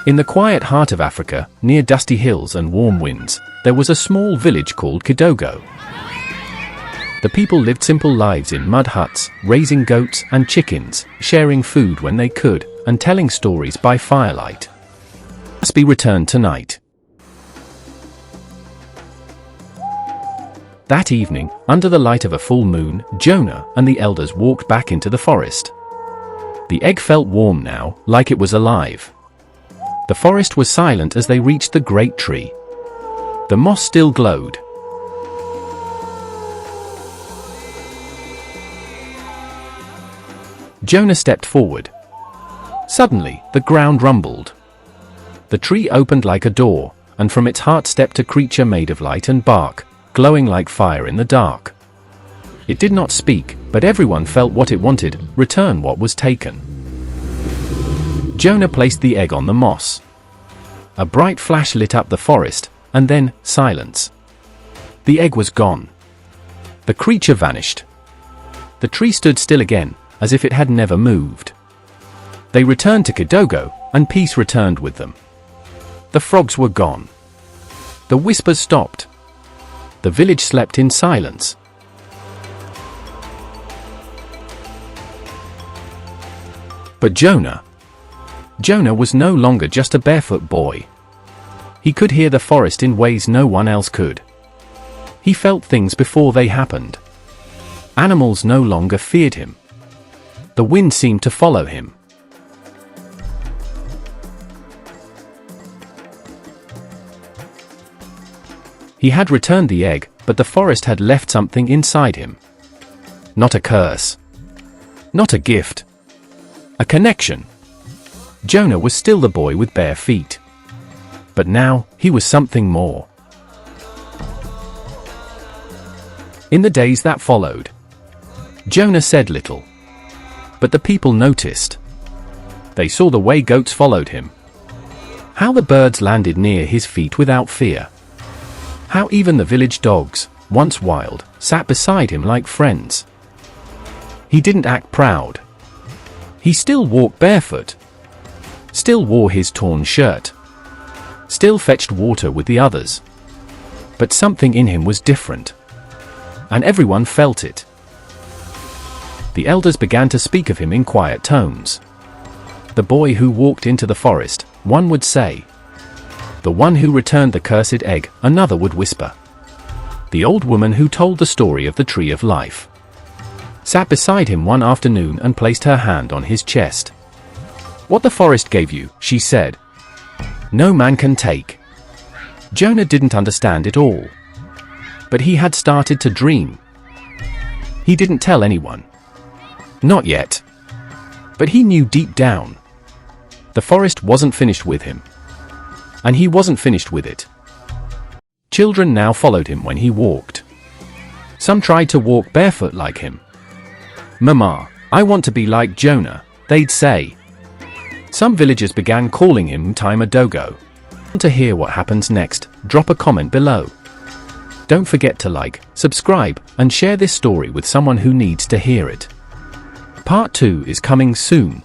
In the quiet heart of Africa, near dusty hills and warm winds, there was a small village called Kidogo. The people lived simple lives in mud huts, raising goats and chickens, sharing food when they could, and telling stories by firelight. Must be returned tonight. That evening, under the light of a full moon, Jonah and the elders walked back into the forest. The egg felt warm now, like it was alive. The forest was silent as they reached the great tree. The moss still glowed. Jonah stepped forward. Suddenly, the ground rumbled. The tree opened like a door, and from its heart stepped a creature made of light and bark, glowing like fire in the dark. It did not speak, but everyone felt what it wanted: return what was taken. Jonah placed the egg on the moss. A bright flash lit up the forest, and then silence. The egg was gone. The creature vanished. The tree stood still again, as if it had never moved. They returned to Kidogo, and peace returned with them. The frogs were gone. The whispers stopped. The village slept in silence. But Jonah was no longer just a barefoot boy. He could hear the forest in ways no one else could. He felt things before they happened. Animals no longer feared him. The wind seemed to follow him. He had returned the egg, but the forest had left something inside him. Not a curse. Not a gift. A connection. Jonah was still the boy with bare feet. But now, he was something more. In the days that followed, Jonah said little. But the people noticed. They saw the way goats followed him. How the birds landed near his feet without fear. How even the village dogs, once wild, sat beside him like friends. He didn't act proud. He still walked barefoot. Still wore his torn shirt. Still fetched water with the others. But something in him was different. And everyone felt it. The elders began to speak of him in quiet tones. The boy who walked into the forest, one would say. The one who returned the cursed egg, another would whisper. The old woman who told the story of the tree of life sat beside him one afternoon and placed her hand on his chest. What the forest gave you, she said, no man can take. Jonah didn't understand it all. But he had started to dream. He didn't tell anyone. Not yet. But he knew deep down. The forest wasn't finished with him. And he wasn't finished with it. Children now followed him when he walked. Some tried to walk barefoot like him. Mama, I want to be like Jonah, they'd say. Some villagers began calling him Dogo. To hear what happens next, drop a comment below. Don't forget to like, subscribe, and share this story with someone who needs to hear it. Part 2 is coming soon.